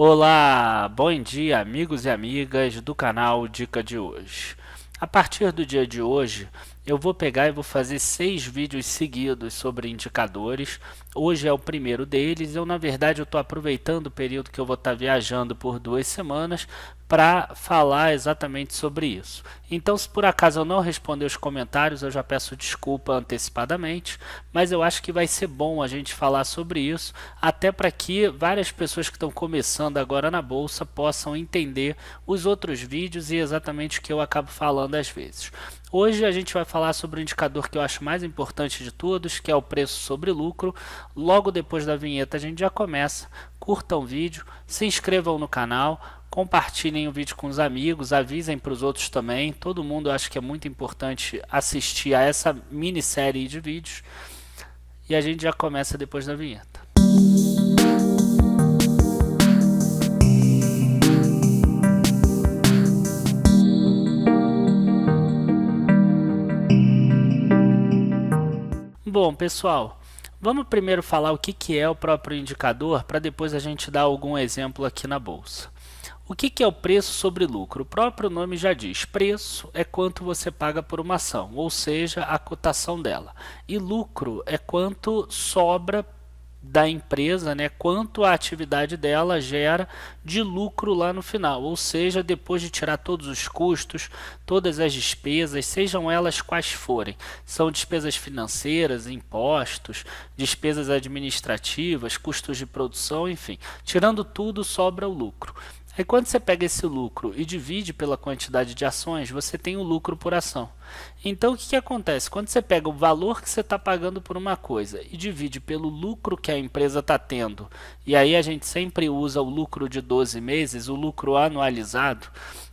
Olá, bom dia amigos e amigas do canal Dica de hoje. A partir do dia de hoje, eu vou pegar e vou fazer 6 vídeos seguidos sobre indicadores. Hoje é o primeiro deles. Na verdade, eu estou aproveitando o período que eu vou estar viajando por 2 semanas para falar exatamente sobre isso. Então, se por acaso eu não responder os comentários, eu já peço desculpa antecipadamente, mas eu acho que vai ser bom a gente falar sobre isso, até para que várias pessoas que estão começando agora na bolsa possam entender os outros vídeos e exatamente o que eu acabo falando às vezes. Hoje a gente vai falar sobre o indicador que eu acho mais importante de todos, que é o preço sobre lucro. Logo depois da vinheta a gente já começa. Curtam o vídeo, se inscrevam no canal, compartilhem o vídeo com os amigos, avisem para os outros também. Todo mundo acha que é muito importante assistir a essa minissérie de vídeos. E a gente já começa depois da vinheta. Bom, pessoal, vamos primeiro falar o que é o próprio indicador, para depois a gente dar algum exemplo aqui na bolsa. O que é o preço sobre lucro? O próprio nome já diz, preço é quanto você paga por uma ação, ou seja, a cotação dela. E lucro é quanto sobra da empresa, né, quanto a atividade dela gera de lucro lá no final, ou seja, depois de tirar todos os custos, todas as despesas, sejam elas quais forem, são despesas financeiras, impostos, despesas administrativas, custos de produção, enfim, tirando tudo sobra o lucro. Aí quando você pega esse lucro e divide pela quantidade de ações, você tem o lucro por ação. Então o que acontece? Quando você pega o valor que você está pagando por uma coisa e divide pelo lucro que a empresa está tendo, e aí a gente sempre usa o lucro de 12 meses, o lucro anualizado,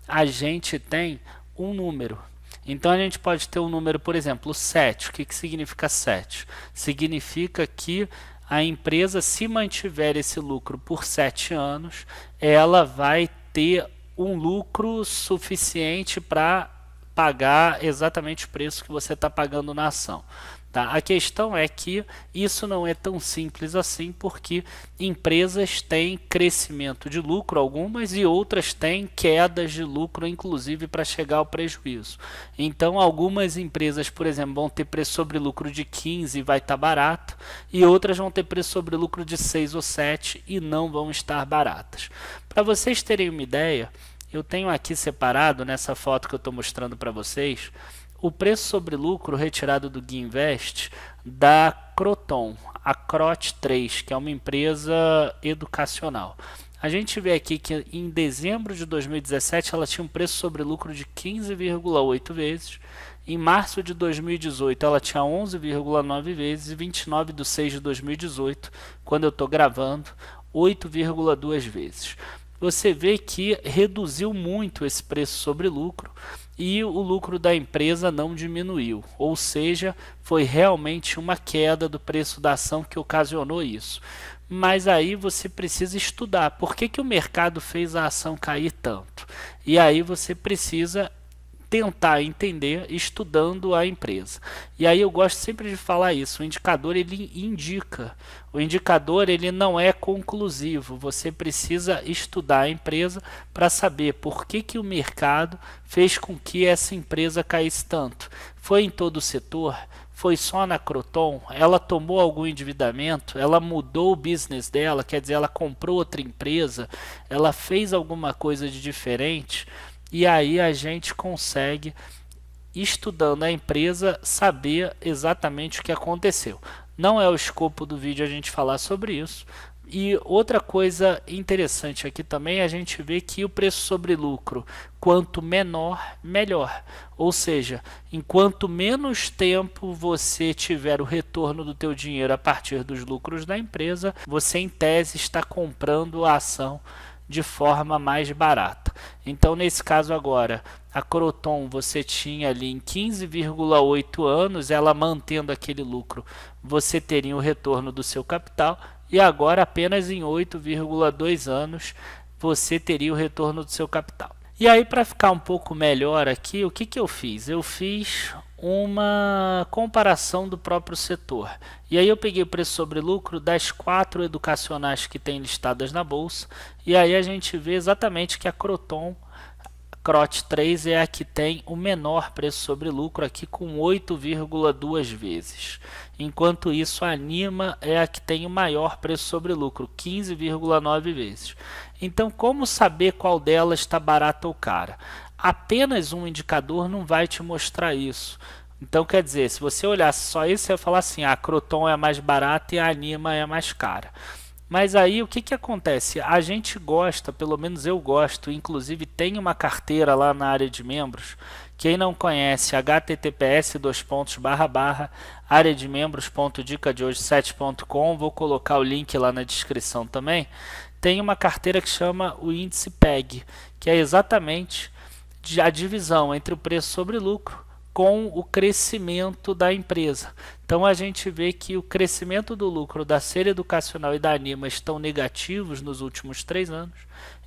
a gente tem um número. Então a gente pode ter um número, por exemplo, 7. O que significa 7? Significa que a empresa, se mantiver esse lucro por 7 anos, ela vai ter um lucro suficiente para pagar exatamente o preço que você está pagando na ação. Tá? A questão é que isso não é tão simples assim, porque empresas têm crescimento de lucro algumas e outras têm quedas de lucro, inclusive para chegar ao prejuízo. Então algumas empresas, por exemplo, vão ter preço sobre lucro de 15 e vai estar barato, e outras vão ter preço sobre lucro de 6 ou 7 e não vão estar baratas. Para vocês terem uma ideia, eu tenho aqui separado nessa foto que eu estou mostrando para vocês o preço sobre lucro retirado do Guia Invest da Croton, a Crot 3, que é uma empresa educacional. A gente vê aqui que em dezembro de 2017 ela tinha um preço sobre lucro de 15,8 vezes. Em março de 2018 ela tinha 11,9 vezes e 29 de 6 de 2018, quando eu estou gravando, 8,2 vezes. Você vê que reduziu muito esse preço sobre lucro e o lucro da empresa não diminuiu, ou seja, foi realmente uma queda do preço da ação que ocasionou isso. Mas aí você precisa estudar por que o mercado fez a ação cair tanto. E aí você precisa tentar entender estudando a empresa. E aí eu gosto sempre de falar isso, o indicador ele indica, o indicador ele não é conclusivo, você precisa estudar a empresa para saber por que o mercado fez com que essa empresa caísse tanto. Foi em todo o setor? Foi só na Croton? Ela tomou algum endividamento? Ela mudou o business dela, quer dizer, ela comprou outra empresa? Ela fez alguma coisa de diferente? E aí a gente consegue, estudando a empresa, saber exatamente o que aconteceu. Não é o escopo do vídeo a gente falar sobre isso. E outra coisa interessante aqui também, a gente vê que o preço sobre lucro, quanto menor, melhor. Ou seja, enquanto menos tempo você tiver o retorno do teu dinheiro a partir dos lucros da empresa, você em tese está comprando a ação de forma mais barata. Então nesse caso agora, a Croton você tinha ali em 15,8 anos, ela mantendo aquele lucro, você teria o retorno do seu capital, e agora apenas em 8,2 anos você teria o retorno do seu capital. E aí, para ficar um pouco melhor aqui, o que eu fiz? Eu fiz uma comparação do próprio setor. E aí eu peguei o preço sobre lucro das 4 educacionais que tem listadas na bolsa, e aí a gente vê exatamente que a Croton CROT 3 é a que tem o menor preço sobre lucro, aqui com 8,2 vezes. Enquanto isso, a Anima é a que tem o maior preço sobre lucro, 15,9 vezes. Então, como saber qual delas está barata ou cara? Apenas um indicador não vai te mostrar isso. Então, quer dizer, se você olhar só isso, você vai falar assim, a Croton é a mais barata e a Anima é a mais cara. Mas aí o que acontece? A gente gosta, pelo menos eu gosto, inclusive tem uma carteira lá na área de membros. Quem não conhece, https://areademembros.dicadehoje7.com, vou colocar o link lá na descrição também. Tem uma carteira que chama o índice PEG, que é exatamente a divisão entre o preço sobre lucro com o crescimento da empresa. Então a gente vê que o crescimento do lucro da Ser Educacional e da Anima estão negativos nos últimos 3 anos,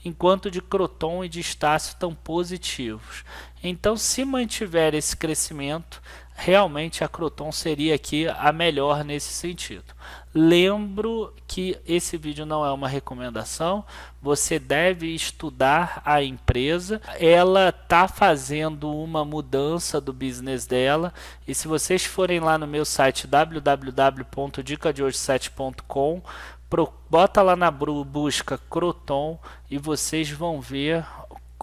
enquanto de Croton e de Estácio estão positivos. Então, se mantiver esse crescimento, realmente a Croton seria aqui a melhor nesse sentido. Lembro que esse vídeo não é uma recomendação, você deve estudar a empresa, ela está fazendo uma mudança do business dela, e se vocês forem lá no meu site www.dicadehoje7.com, bota lá na busca Croton e vocês vão ver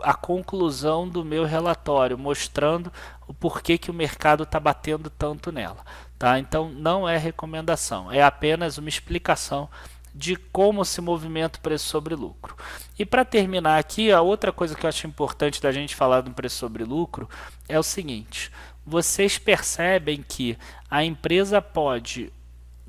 a conclusão do meu relatório, mostrando o porquê que o mercado está batendo tanto nela. Tá? Então não é recomendação, é apenas uma explicação de como se movimenta o preço sobre lucro. E para terminar aqui, a outra coisa que eu acho importante da gente falar do preço sobre lucro é o seguinte: vocês percebem que a empresa pode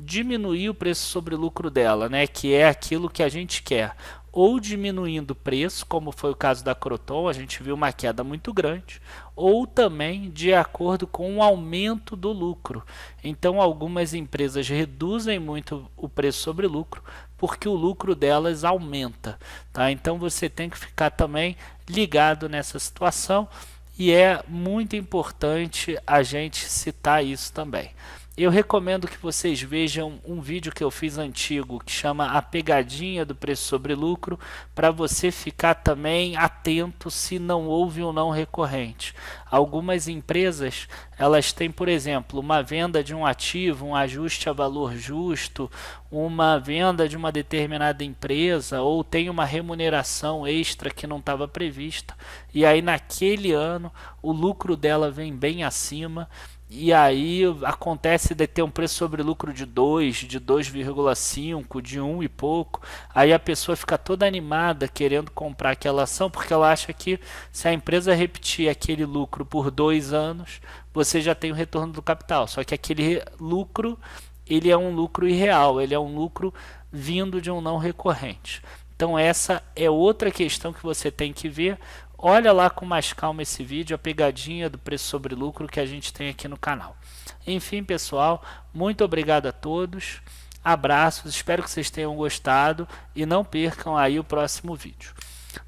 diminuir o preço sobre lucro dela, né, que é aquilo que a gente quer, ou diminuindo o preço, como foi o caso da Croton, a gente viu uma queda muito grande, ou também de acordo com o aumento do lucro. Então algumas empresas reduzem muito o preço sobre lucro, porque o lucro delas aumenta. Tá? Então você tem que ficar também ligado nessa situação, e é muito importante a gente citar isso também. Eu recomendo que vocês vejam um vídeo que eu fiz antigo, que chama A Pegadinha do Preço sobre Lucro, para você ficar também atento se não houve um não recorrente. Algumas empresas, elas têm, por exemplo, uma venda de um ativo, um ajuste a valor justo, uma venda de uma determinada empresa, ou tem uma remuneração extra que não estava prevista, e aí naquele ano o lucro dela vem bem acima, e aí acontece de ter um preço sobre lucro de 2, de 2,5, de 1 e pouco. Aí a pessoa fica toda animada querendo comprar aquela ação, porque ela acha que se a empresa repetir aquele lucro por 2 anos, você já tem o retorno do capital. Só que aquele lucro, ele é um lucro irreal, ele é um lucro vindo de um não recorrente. Então essa é outra questão que você tem que ver. Olha lá com mais calma esse vídeo, a pegadinha do preço sobre lucro que a gente tem aqui no canal. Enfim, pessoal, muito obrigado a todos, abraços, espero que vocês tenham gostado e não percam aí o próximo vídeo.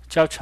Tchau, tchau.